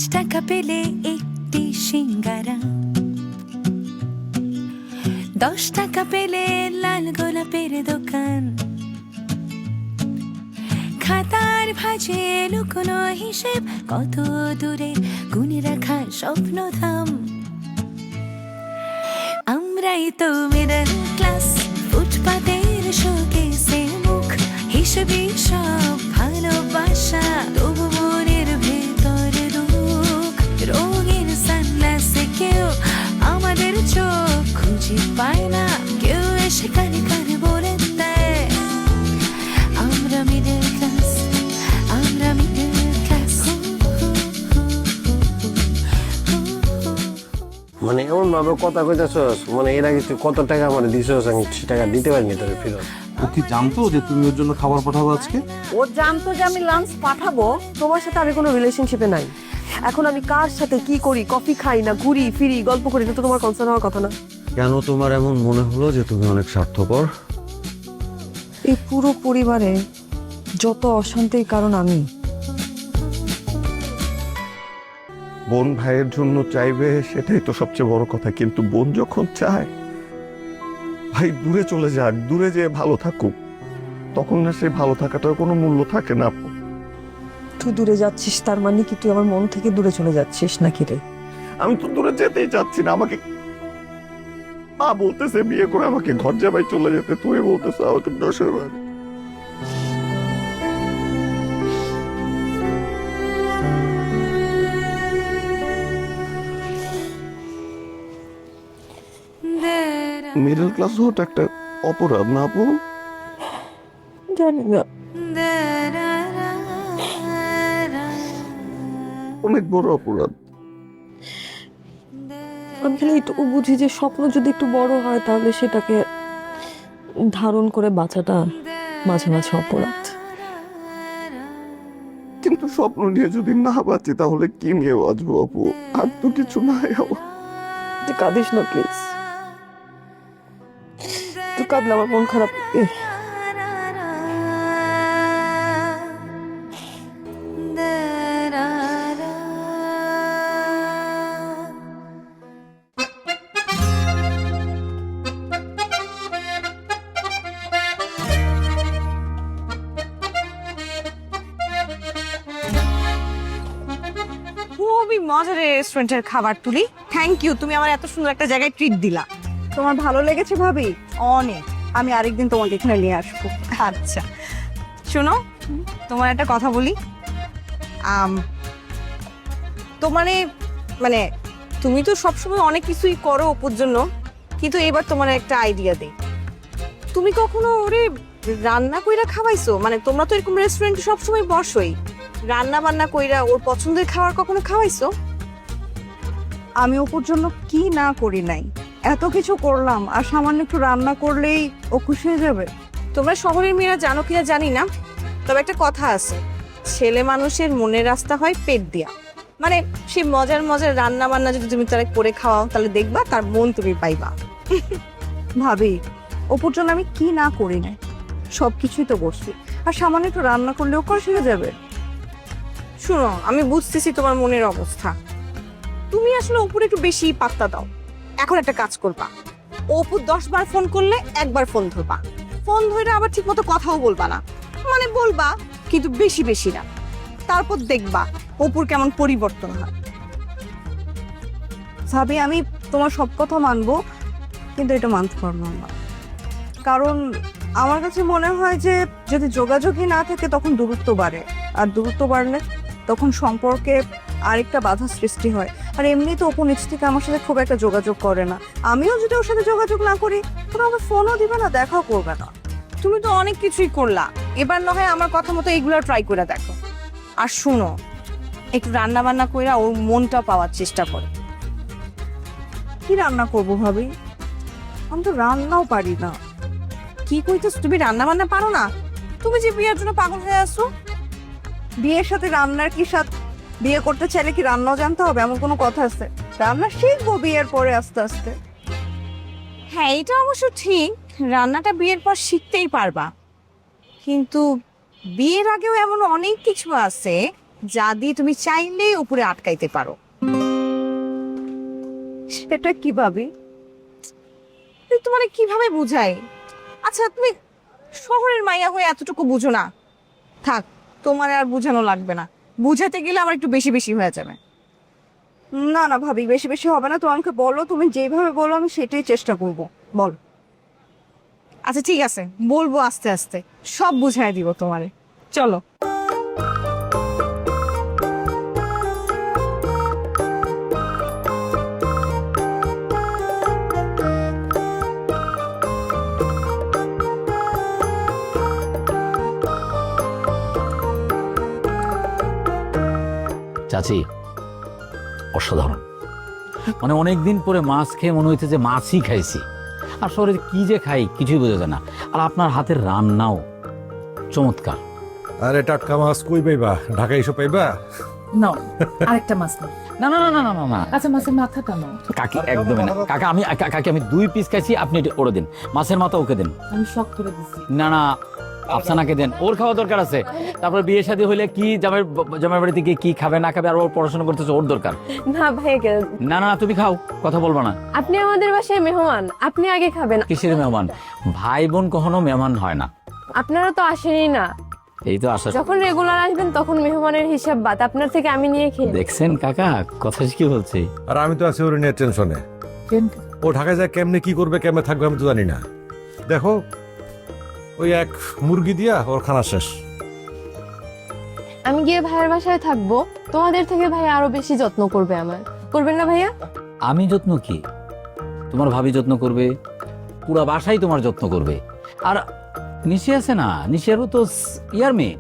টাকা পেলে একটি সিঙ্গারা, 10 টাকা পেলে লাল গোলাপের দোকান, খাতার ভাঁজে লুকোনো হিসেব, কত দূরে গুনে রাখা স্বপ্নধাম। আমরাই তো মিডল ক্লাস, ফুটপাতের শোকেসে মুখ, হিসেবে সব ভালোবাসা, তবু মনের ভেতর দুঃখ। রঙের সানগ্লাসে কেউ আমাদের চোখ খুঁজে পায় না, কেউ এসে কানে কানে বলে দেয় আমরা মিডল ক্লাস, আমরা মিডল ক্লাস। মানে এমন ভাবে কথা কইতাছস, মানে এর আগে তুই কত টাকা আমার দিছস, আমি সে টাকা দিতে পারিনি তোর ফেরত। ও কি জানতো যে তুমি ওর জন্য খাবার পাঠাবো আজকে? ও জানতো যে আমি লাঞ্চ পাঠাবো। তোমার সাথে আমি কোনো রিলেশনশিপে নাই। এখন আমি কার সাথে কি করি, কফি খাই না ঘুরি ফিরি গল্প করি, এটা তো তোমার কনসার্ন হওয়ার কথা না। কেন তোমার এমন মনে হলো যে তুমি অনেক স্বার্থপর? এই পুরো পরিবারে যত অশান্তির কারণ আমি। বোন ভাইয়ের জন্য চাইবে, সেটাই তো সবচেয়ে বড় কথা। কিন্তু বোন যখন চায় ভাই দূরে চলে যাক, দূরে যেয়ে ভালো থাকুক, তখন না সেই ভালো থাকাটার কোনো মূল্য থাকে না। তুই দূরে যাচ্ছিস তার মানে কি তুই আমার মন থেকে দূরে চলে যাচ্ছিস নাকি রে? আমি তো দূরে যেতেই চাচ্ছি না। আমাকে মা বলতেছে বিয়ে করে আমাকে ঘর জামাই চলে যেতে, তুই বলতেছ আমাকে দশের বাড়ি। মিডল ক্লাস হওয়াটা একটা অপরাধ না আপু? জানি না, অনেক বড় অপরাধ। আমি খালি একটু বুঝি যে স্বপ্ন যদি একটু বড় হয় তাহলে সেটাকে ধারণ করে বাঁচাটা মাঝে মাঝে অপরাধ। কিন্তু স্বপ্ন নিয়ে যদি না বাঁচি তাহলে কি নিয়ে বাঁচবো আপু? আর তো কিছু নাই আমার। তুই কাঁদিস না প্লিজ, তুই কাঁদলে আমার মন খারাপ লাগে। খুবই মজার রেস্টুরেন্টের খাবার তুলি। থ্যাংক ইউ, তুমি আমার এত সুন্দর একটা জায়গায় ট্রিট দিলা। তোমার ভালো লেগেছে ভাবি? অনেক। আমি আরেকদিন তোমাকে এখানে নিয়ে আসবো। আচ্ছা শোনো, তোমার একটা কথা বলি। তোমারে মানে তুমি তো সবসময় অনেক কিছুই করো অপুর জন্য, কিন্তু এবার তোমার একটা আইডিয়া দেই। তুমি কখনো ওরে রান্না কইরা খাওয়াইছো? মানে তোমরা তো এরকম রেস্টুরেন্টে সবসময় বসোই, রান্না বান্না কইরা ওর পছন্দের খাবার কখনো খাওয়াইছো? আমি ওপর জন্য কি না করি নাই, এত কিছু করলাম, আর সামান্য একটু রান্না করলেই ও খুশি হয়ে যাবে? তোমরা শহরের মেয়েরা জানো কিনা জানি না, তবে একটা কথা আছে, ছেলে মানুষের মনের রাস্তা হয় পেট দিয়া। মানে সে মজার মজার রান্না বান্না যদি তুমি তারা করে খাওয়াও তাহলে দেখবা তার মন তুমি পাইবা। ভাবি, ওপর জন্য আমি কি না করি নাই, সবকিছুই তো করছি, আর সামান্য একটু রান্না করলেও খুশি হয়ে যাবে। শুনো, আমি বুঝতেছি তোমার মনের অবস্থা, তুমি আসলে অপুর একটু বেশি পাত্তা দাও। এখন একটা কাজ করবা, অপু 10 বার ফোন করলে একবার ফোন ধরবা, ফোন ধরে আবার ঠিক মতো কথাও বলবা না, মানে বলবা কিন্তু বেশি বেশি না। তারপর দেখবা অপুর কেমন পরিবর্তন হয়। ভাবি, আমি তোমার সব কথা মানবো, কিন্তু এটা মানতে পারবো না। কারণ আমার কাছে মনে হয় যে যদি যোগাযোগই না থাকে তখন দূরত্ব বাড়ে, আর দূরত্ব বাড়লে তখন সম্পর্কে আরেকটা বাধা সৃষ্টি হয়। আর এমনি তো অপু নিজ থেকে আমার সাথে খুব একটা যোগাযোগ করে না, আমিও যদি ওর সাথে যোগাযোগ না করি তখন আমাকে ফোনও দিবে না, দেখাও করবে না। তুমি তো অনেক কিছুই করলা, এবার না হয় আমার কথা মতো এইগুলো ট্রাই করে দেখো। আর শুনো, একটু রান্না বান্না কইরা ওর মনটা পাওয়ার চেষ্টা করো। কি রান্না করবো ভাবি? আমি তো রান্নাও পারি না। কি কইতেছ, তুমি রান্না বান্না পারো না? তুমি যে বিয়ের জন্য পাগল হয়ে আসছো। বিয়ের সাথে রান্নার কি সাথ? বিয়ে করতে চাইলে কি রান্নাও জানতে হবে এমন কোনো কথা আছে? রান্না শিখবো বিয়ের পরে আস্তে আস্তে। হ্যাঁ, এটা অবশ্য ঠিক, রান্নাটা বিয়ের পর শিখতেই পারবা, কিন্তু বিয়ের আগেও এমন অনেক কিছু আছে যা দিয়ে তুমি চাইলেই উপরে আটকাইতে পারো। সেটা কিভাবে? তোমার কিভাবে বুঝাই? আচ্ছা তুমি শহরের মাইয়া হয়ে এতটুকু বুঝো না, থাক তোমার আর বুঝানো লাগবে না, বুঝাতে গেলে আমার একটু বেশি বেশি হয়ে যাবে। না না ভাবি, বেশি বেশি হবে না। তো আমাকে বলো, তুমি যেভাবে বলো আমি সেটাই চেষ্টা করব। বল। আচ্ছা ঠিক আছে, বলবো আস্তে আস্তে, সব বুঝাই দিব তোমারে। চলো। চাচি অসাধারণ, মানে অনেকদিন পরে মাছ খেয়ে মনে হইতে যে মাছই খাইছি। আর শহরে কি যে খাই কিছুই বোঝা যায় না। আর আপনার হাতের রান্নাও চমৎকার। আরে টাটকা মাছ কই পাইবা? ঢাকা এসব পাইবা? নাও আরেকটা মাছ নাও। না না না না না না না আচ্ছা মাছের মাথাটা নাও। কাকি একদমই না কাকা, কাকি আমি 2 পিস খাইছি, আপনি এটা ওরে দেন। মাছের মাথা ওকে দেন। আমি শখ করে দিছি। না না আফসানাকে দেন, ওর খাওয়া দরকার আছে। তারপর বিয়ে শাদী হইলে কি জামাই বাড়িতে গিয়ে কি খাবে না খাবে, আর ওর পড়াশোনা করতেছে, ওর দরকার। না ভাই, না না তুমি খাও, কথা বলবা না। আপনি আমাদের বাসায় মেহমান, আপনি আগে খাবেন। কিসের মেহমান? ভাই বোন কখনো মেহমান হয় না। আপনারা তো আসেনই না, এই তো আশা। যখন রেগুলার আসবেন তখন মেহমানের হিসাব বাদ, আপনার থেকে আমি নিয়ে খেয়ে। দেখছেন কাকা কথা কি বলছে। আর আমি তো আছি ওর নিয়ে টেনশনে। ও ঢাকায় যায় কেমনে কি করবে, কেমনে থাকবে আমি তো জানি না। দেখো ওই এক মুরগি দিয়া ওর খানা শেষ। আমি গিয়ে ভাইয়ের বাসায় থাকবো, তোমাদের থেকে ভাই আরো বেশি যত্ন করবে আমার, করবেন না ভাইয়া? আমি যত্ন কি, তোমার ভাবি যত্ন করবে, পুরা বাসাই তোমার যত্ন করবে। আর নিশি আছে না, নিশিয়ারও তো ইয়ার মেয়ে,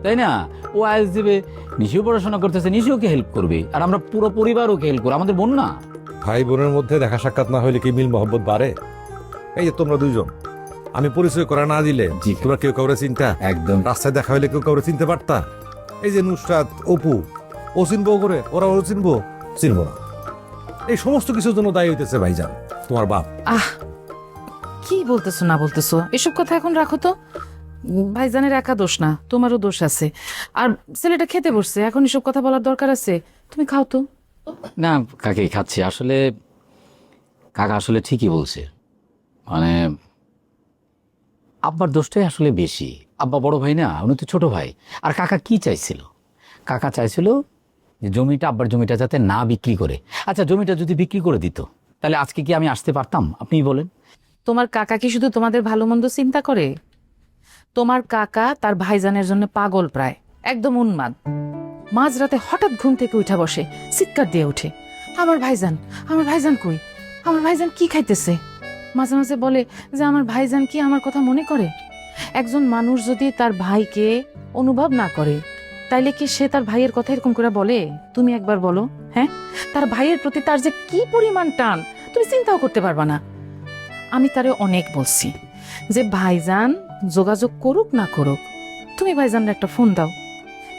তাই না? ও আইস দিবে, নিশিও পড়াশোনা করতেছে, নিশিওকে হেল্প করবে, আর আমরা পুরো পরিবার ওকে হেল্প করবো। আমাদের বোন না? ভাই বোনের মধ্যে দেখা সাক্ষাৎ না হইলে কি মিল মহব্বত বাড়ে? এই যে তোমরা দুইজন, আমি পরিচয় করা না দিলে তোমরা কেউ কাউরে চিন্তা? একদম। রাস্তায় দেখা হইলে কেউ কাউরে চিনতে পারতা? এই যে নুসরাত, অপু, ও চিনবো করে, ওরা ও চিনবো না। এই সমস্ত কিছুর জন্য দায়ী হইতেছে ভাইজান, তোমার বাপ। কি বলতেছো না বলতেছো, এসব কথা এখন রাখো তো। ভাইজানের একা দোষ না, তোমারও দোষ আছে। আর ছেলেটা খেতে বসছে, এখন এসব কথা বলার দরকার আছে? তুমি খাও তো। না কাকে খাচ্ছি, আসলে কাকা আসলে ঠিকই বলছে। মানে আব্বার দোষটাই আসলে বেশি। আব্বা বড় ভাই না, উনি তো ছোট ভাই। আর কাকা কি চাইছিল? কাকা চাইছিল যে জমিটা, আব্বার জমিটা যাতে না বিক্রি করে। আচ্ছা জমিটা যদি বিক্রি করে দিত, তাহলে আজকে কি আমি আসতে পারতাম? আপনিই বলেন। তোমার কাকা কি শুধু তোমাদের ভালো মন্দ চিন্তা করে? তোমার কাকা তার ভাইজানের জন্য পাগল, প্রায় একদম উন্মাদ। মাঝরাতে হঠাৎ ঘুম থেকে উঠা বসে, চিৎকার দিয়ে ওঠে, আমার ভাইজান, আমার ভাইজান কই, আমার ভাইজান কি খাইতেছে। মাঝে মাঝে বলে যে আমার ভাইজান কি আমার কথা মনে করে? একজন মানুষ যদি তার ভাইকে অনুভব না করে, তাইলে কি সে তার ভাইয়ের কথা এরকম করে বলে? তুমি একবার বলো, হ্যাঁ? তার ভাইয়ের প্রতি তার যে কি পরিমাণ টান তুমি চিন্তাও করতে পারবা না। আমি তারে অনেক বলছি যে ভাইজান যোগাযোগ করুক না করুক, তুমি ভাইজানরা একটা ফোন দাও।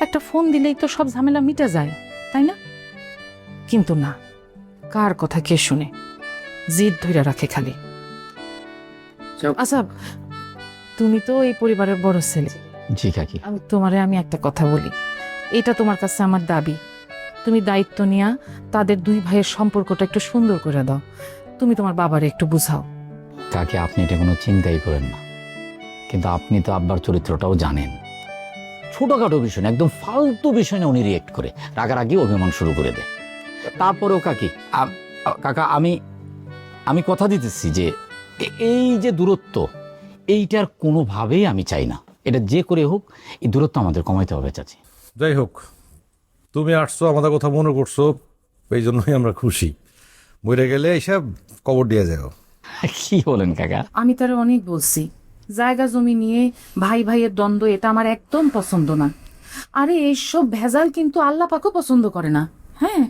একটা ফোন দিলেই তো সব ঝামেলা মিটা যায়, তাই না? কিন্তু না, কার কথা কে শুনে, জিদ ধইরা রাখে খালি। আচ্ছা তুমি তো এই পরিবারের বড় ছেলে। জি কাকি। আমি একটা কথা বলি, এটা তোমার কাছে আমার দাবি। তুমি দায়িত্ব নিয়া তাদের 2 ভাইয়ের সম্পর্কটা একটু সুন্দর করে দাও। তুমি তোমার বাবারে একটু বুঝাও। কাকে আপনি এটা কোনো চিন্তাই করেন না, কিন্তু আপনি তো আব্বার চরিত্রটাও জানেন। ছোটখাটো বিষয় না, একদম ফালতু বিষয় না উনি রিয়েক্ট করে, রাগারাগি অভিমান শুরু করে দেয়। তারপরেও কাকা আমি কথা দিতেছি যে এই যে দূরত্ব, এইটার কোনোভাবেই আমি চাই না। এটা যে করে হোক এই দূরত্ব আমাদের কমাইতে হবে চাচি। যাই হোক, তুমি আসছো, আমাদের কথা মনে করছো, এই জন্যই আমরা খুশি। মরে গেলে এইসব কবর দিয়ে যাও। কি বলেন কাকা? আমি তার অনেক বলছি, জায়গা জমি নিয়ে ভাই ভাইয়ের দ্বন্দ্ব এটা আমার একদম পছন্দ না। আরে এইসব ভেজাল কিন্তু আল্লাহ পাকও পছন্দ করে না। হ্যাঁ,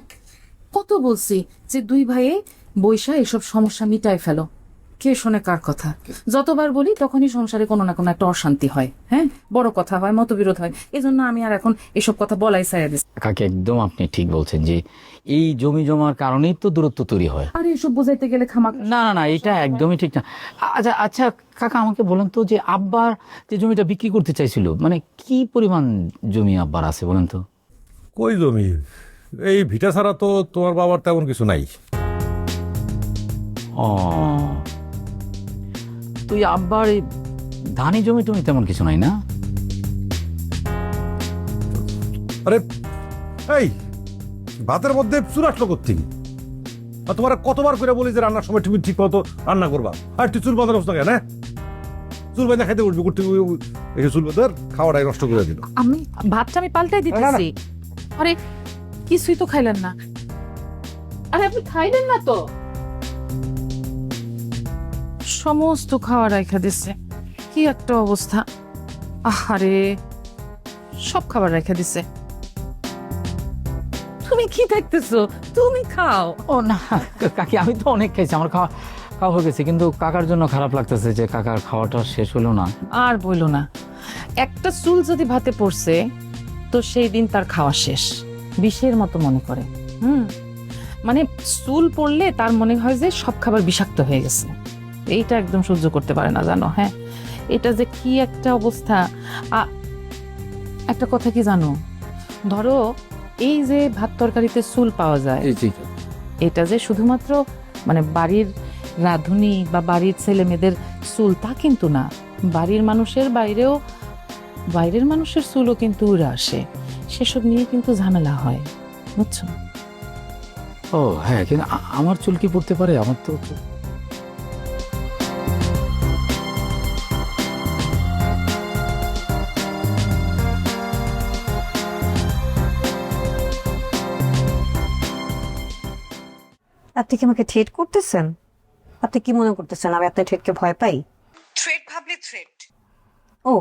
কত বলছি যে 2 ভাইয়ে বৈশা এসব সমস্যা মিটায় ফেলো। কে শোনে কার কথা? যতবার বলি তখনই সংসারে কোনো না কোনো একটা অশান্তি হয়, হ্যাঁ, বড় কথা হয়, মতবিরোধ হয়। এজন্য আমি আর এখন এসব কথা বলাই ছাইড়া দিচ্ছি। কাকে একদম আপনি ঠিক বলছেন যে এই জমি জমার কারণেই তো দূরত্ব তৈরি হয়। আরে এসব বোঝাইতে গেলে খামাক। না না না, এটা একদমই ঠিক না। আচ্ছা আচ্ছা কাকা আমাকে বলেন তো, যে আব্বার যে জমিটা বিক্রি করতে চাইছিল, মানে কি পরিমাণ জমি আব্বার আছে বলেন তো? কই জমি? এই ভিটা ছাড়া তো তোমার বাবার তেমন কিছু নাই। ও, তুই আব্বার এই ধানি জমি টমি তেমন কিছু নাই না? আরে এই ভাতের মধ্যে চুল আসলো কোত্থেকে? আর তোমার কতবার করে বলি যে রান্নার সময় তুমি ঠিক মতো রান্না করবা, আর তুই চুল বাঁধার অবস্থা কেন? চুল বাঁধা খাইতে উঠবি, করতে এই চুল বাঁধার খাওয়াটাই নষ্ট করে দিল। ভাতটা আমি পাল্টাই দিতেছি। আরে কিছুই তো খাইলেন না। আরে আপনি খাইলেন না তো? সমস্ত খাওয়া রাখা দিচ্ছে। কি একটা অবস্থা! আহারে, সব খাবার রেখে দিছে। তুমি কি দেখতেছো? তুমি খাও। ও না কাকি, আমি তো অনেক খেয়েছি, আমার খাওয়া খাওয়া হয়ে গেছে, কিন্তু কাকার জন্য খারাপ লাগতেছে যে কাকার খাওয়াটা শেষ হলো না। আর বইলো না, একটা চুল যদি ভাতে পড়ছে তো সেই দিন তার খাওয়া শেষ, বিষের মতো মনে করে। মানে চুল পড়লে তার মনে হয় যে সব খাবার বিষাক্ত হয়ে গেছে। এইটা একদম সহ্য করতে পারে না, জানো? হ্যাঁ, এটা যে কি একটা অবস্থা। একটা কথা কি জানো, ধরো এই যে ভাত তরকারিতে চুল পাওয়া যায়, এটা যে শুধুমাত্র মানে বাড়ির রাঁধুনি বা বাড়ির ছেলে মেয়েদের চুল তা কিন্তু না, বাড়ির মানুষের বাইরের মানুষের চুলও কিন্তু উড়ে আসে। সেসব নিয়ে কিন্তু ঝামেলা হয়, বুঝছো? ও হ্যাঁ, কিন্তু আমার চুল কি পড়তে পারে? আমার তো আপনি কি আমাকে থ্রেট করতেছেন? আপনি কি মনে করতেছেন আমি আপনার থ্রেটকে ভয় পাই? থ্রেট ভাবলে থ্রেট। ও,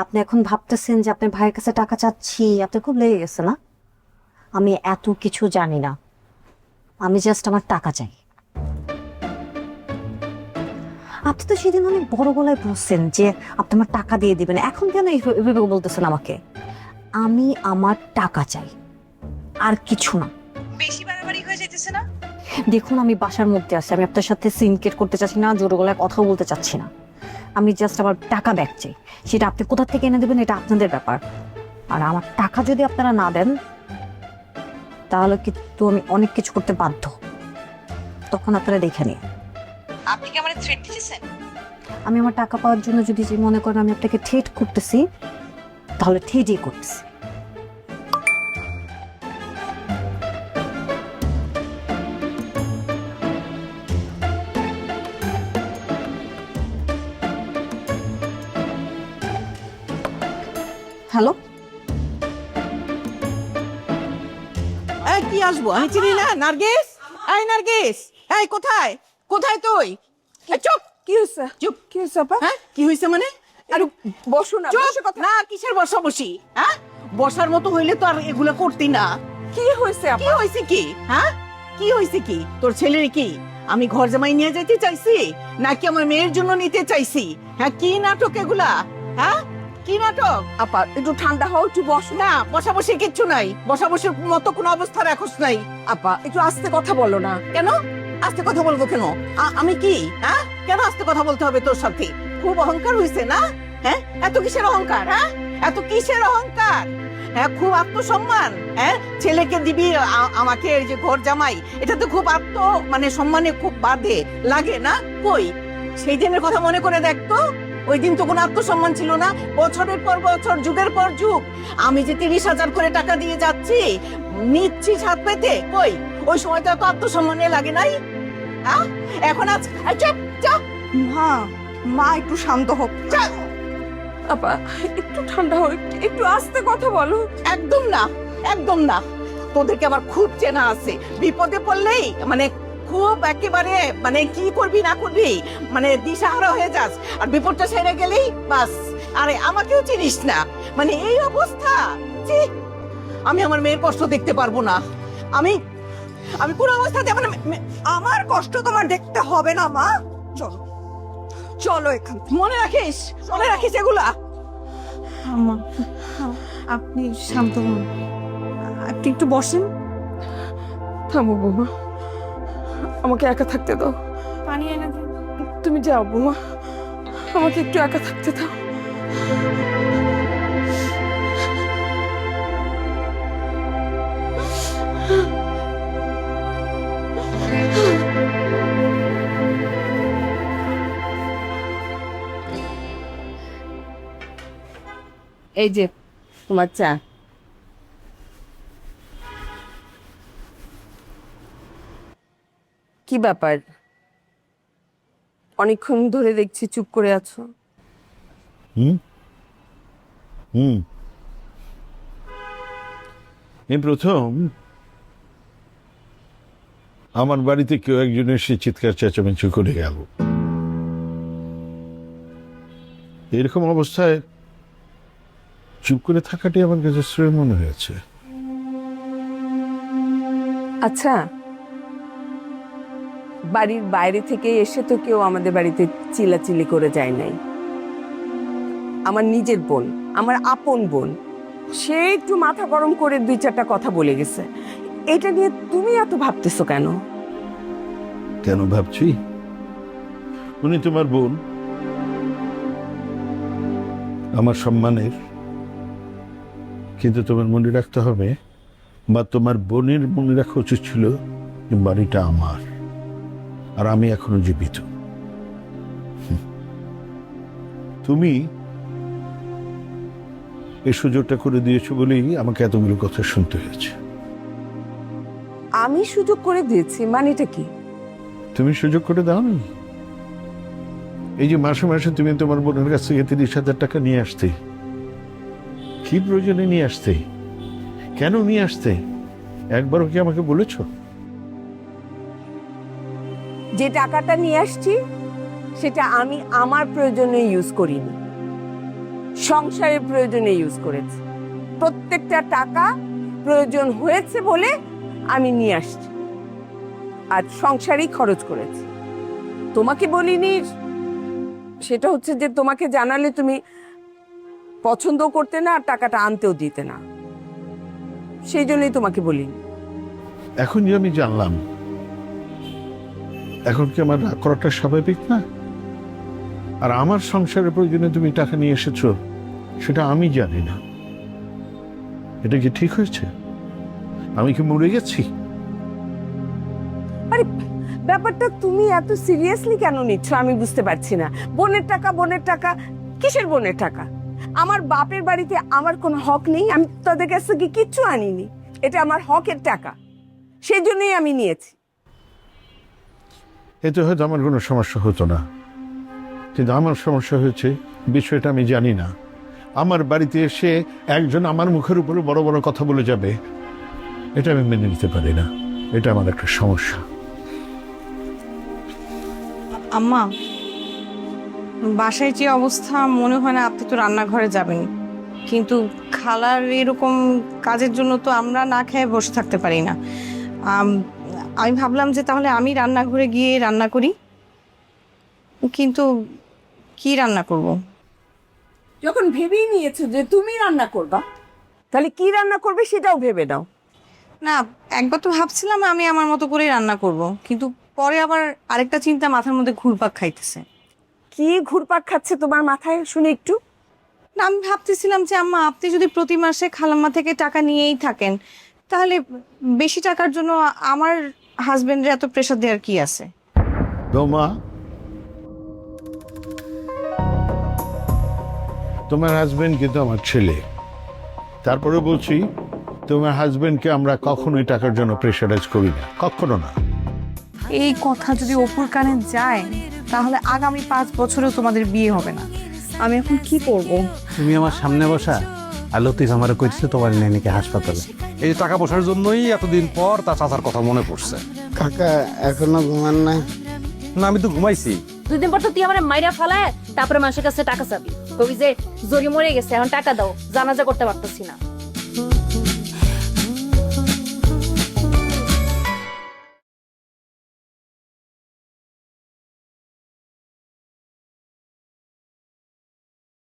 আপনি এখন ভাবতেছেন যে আপনার ভাইয়ের কাছে টাকা চাচ্ছি, আপনার খুব লেগে গেছে না? আমি এত কিছু জানি না, আমি জাস্ট আমার টাকা চাই। আপনি তো সেদিন অনেক বড় গলায় বলছেন যে আপনি আমার টাকা দিয়ে দিবেন, এখন কেন এভাবে বলতেছেন আমাকে? আমি আমার টাকা চাই, আর কিছু না। বেশি বাড়াবাড়ি হয়ে যাইতেছে না? দেখুন, আমি বাসার মধ্যে আছি, আমি আপনার সাথে সিনকেট করতে চাচ্ছি না, জোর গলায় কথাও বলতে চাচ্ছি না। আমি জাস্ট আমার টাকা ব্যাক চাই, সেটা আপনি কোথা থেকে এনে দেবেন এটা আপনাদের ব্যাপার। আর আমার টাকা যদি আপনারা না দেন তাহলে কিন্তু আমি অনেক কিছু করতে বাধ্য, তখন আপনারা দেখে নিন। আপনি কি আমারে থ্রেট দিতেছেন? আমি আমার টাকা পাওয়ার জন্য যদি যে মনে করেন আমি আপনাকে থ্রেট করতেছি, তাহলে থ্রেটই করতেছি। হ্যালো, এই কি আসবো? আমি চিনি না। নার্গিস, এই নার্গিস, এই কোথায় কোথায় তুই? এই চুপ। কি হয়েছে? চুপ। কি হয়েছে আপা? হ্যাঁ, কি হয়েছে মানে? আরে বসো না, বসে কথা। না, কিসের বসি? হ্যাঁ, বসার মতো হইলে তো আর এগুলা করতি না। কি হয়েছে কি আপা? হয়েছে কি? হ্যাঁ, কি হয়েছে কি? তোর ছেলের কি আমি ঘর জামাই নিয়ে যেতে চাইছি, নাকি আমার মেয়ের জন্য নিতে চাইছি? হ্যাঁ, কি নাটক এগুলা? হ্যাঁ, কি নাটক? আপা একটু ঠান্ডা হও, একটু বসো। না, বসাবসি কিচ্ছু নাই, বসাবসির মতো কোনো অবস্থা রাখোস নাই। আপা একটু আস্তে কথা বলো না। কেন আস্তে কথা বলবো কেন? আমি কি? হ্যাঁ, কেন আস্তে কথা বলতে হবে তোর সাথে? খুব অহংকার হয়েছে না? হ্যাঁ, এত কিসের অহংকার? হ্যাঁ, এত কিসের অহংকার? হ্যাঁ, খুব আত্মসম্মান। হ্যাঁ, ছেলেকে দিবি আমাকে এই যে ঘর জামাই, এটা তো খুব মানে সম্মানে খুব বাধে লাগে না? কই সেই দিনের কথা মনে করে দেখ তো, ওই দিন তো কোনো আত্মসম্মান ছিল না। বছরের পর বছর, যুগের পর যুগ আমি যে 30,000 করে টাকা দিয়ে যাচ্ছি, নিচ্ছি ছাদ পেতে, কই ওই সময়টা তো আত্মসম্মানে লাগে নাই? হ্যাঁ, এখন আজ চুপ চুপ। মা একটু শান্ত হোক। আপা একটু ঠান্ডা হও, একটু আস্তে কথা বলো। একদম না, একদম না। তোদেরকে আমার খুব চেনা আছে, বিপদে পড়লেই মানে খুব একেবারে মানে কি করবি না করবি মানে দিশাহারা হয়ে যাস, আর বিপদটা সেরে গেলেই বাস। আরে আমাকেও চিনিস না, মানে এই অবস্থা। ছি, আমি আমার মেয়ের কষ্ট দেখতে পারবো না। আমি কোন অবস্থাতে আমার কষ্ট তোমার দেখতে হবে না মা, চলো চলো এখান। মনে রাখিস এগুলা। আপনি শান্ত হন, আপনি একটু বসেন। থামো বৌমা, আমাকে একা থাকতে দাও। পানি এনে দিন। তুমি যাও বৌমা, আমাকে একটু একা থাকতে দাও। এই যে তোমার চা। কি ব্যাপার, অনেকক্ষণ ধরে দেখছি চুপ করে আছো। এই প্রথম আমার বাড়িতে কেউ একজন এসে চিৎকার চেঁচামেচি করে গেল। এরকম অবস্থায় চুপ করে থাকাটাই আমার কাছে শ্রেয় মনে হয়েছে। আচ্ছা, বাড়ির বাইরে থেকে এসে তো কেউ আমাদের বাড়িতে চিল্লাচিল্লি করে যায় নাই। আমার নিজের বোন, আমার আপন বোন, সে একটু মাথা গরম করে 2-4টা কথা বলে গেছে। এটা নিয়ে তুমি এত ভাবতেছো কেন? কেন ভাবছি? উনি তোমার বোন, আমার সম্মানের, কিন্তু তোমার মনে রাখতে হবে, বা তোমার বোনের মনে রাখা উচিত ছিল যে বাড়িটা আমার, আর আমি এখনো জীবিত। তুমি এই সুযোগটা করে দিয়েছো বলেই আমাকে এতগুলো কথা শুনতে হয়েছে। আমি সুযোগ করে দিয়েছি মানেটা কি? তুমি সুযোগ করে দাও না। এই যে মাসে মাসে তুমি তোমার বোনের কাছ থেকে 30,000 টাকা নিয়ে আসতে, কি প্রয়োজনে নিয়ে আসতে, কেন নিয়ে আসতে, একবারও কি আমাকে বলেছো? যে টাকাটা নিয়ে আসছি সেটা আমি আমার প্রয়োজনে ইউজ করিনি, সংসারের প্রয়োজনে ইউজ করেছি। প্রত্যেকটা টাকা প্রয়োজন হয়েছে বলে আমি নিয়ে আসছি, আর সংসারই খরচ করেছি। তোমাকে বলিনি, সেটা হচ্ছে যে তোমাকে জানালে তুমি পছন্দ করতে না, আর টাকাটা আনতেও দিতে না, সেই জন্যই তোমাকে বলিনি। এখন যে আমি জানলাম, এখন কি আমার রাগ করাটা স্বাভাবিক না? আর আমার সংসারের প্রয়োজনে তুমি টাকা নিয়ে এসেছো, সেটা আমি জানি না। এটা কি ঠিক হয়েছে? আমি কি মরে গেছি? আরে ব্যাপারটা তুমি এত সিরিয়াসলি কেন নিচ্ছ আমি বুঝতে পারছি না। বোনের টাকা, বোনের টাকা, কিসের বোনের টাকা? আমার বাপের বাড়িতে আমার কোনো হক নেই? আমি তাদের কাছ থেকে কিচ্ছু আনিনি, এটা আমার হকের টাকা, সেই জন্যই আমি নিয়েছি। এতে হয়তো আমার কোনো সমস্যা হতো না, কিন্তু আমার সমস্যা হয়েছে বিষয়টা আমি জানি না। আমার বাড়িতে এসে একজন আমার মুখের উপরে বড় বড় কথা বলে যাবে, এটা আমি মেনে নিতে পারি না। এটা আমার একটা সমস্যা। আম্মা, বাসায় যে অবস্থা, মনে হয় না আপনি তো রান্নাঘরে যাবেন, কিন্তু খালার এরকম কাজের জন্য তো আমরা না খেয়ে বসে থাকতে পারি না। আমি ভাবলাম যে তাহলে আমি রান্নাঘরে গিয়ে রান্না করি, কিন্তু কি রান্না করব? যখন ভেবেই নিয়েছো যে তুমি রান্না করবা, তাহলে কি রান্না করবে সেটাও ভেবে নাও। না, একবার তো ভাবছিলাম আমি আমার মতো করে রান্না করব, কিন্তু পরে আবার আরেকটা চিন্তা মাথার মধ্যে ঘুরপাক খাইতেছে। কি ঘুরপাক খাচ্ছে তোমার মাথায় শুনে একটু? না, আমি ভাবতেছিলাম যে আম্মা, আপনি যদি প্রতি মাসে খালাম্মা থেকে টাকা নিয়েই থাকেন, তাহলে বেশি টাকার জন্য আমার হাজবেন্ডের এত প্রেশার দেওয়ার কি আছে? তোমা, তোমার হাজবেন্ড কিন্তু আমার ছেলে, তারপরে বলছি তোমার হাজবেন্ডকে আমরা কখনোই টাকার জন্য প্রেশারাইজ করি না, কখনো না। এই কথা যদি অপুর কানে যায়, তাহলে আগামী 5 বছরেও তোমাদের বিয়ে হবে না। আমি এখন কি করব? তুমি আমার সামনে বসা আর লতিফ আমার কইছে তোমার নিয়ে নাকি হাসপাতালে। এই টাকা পয়সার জন্যই এতদিন পর তার চাচার কথা মনে পড়ছে। কাকা এখনো ঘুমান নাই? না, আমি তো ঘুমাইছি। 2 দিন পর তো তুই আমার মাইরা ফালায় তারপরে মানুষের কাছে টাকা চাবি, কবি যে জরি মরে গেছে, এখন টাকা দাও, জানাজা করতে পারতেছি না।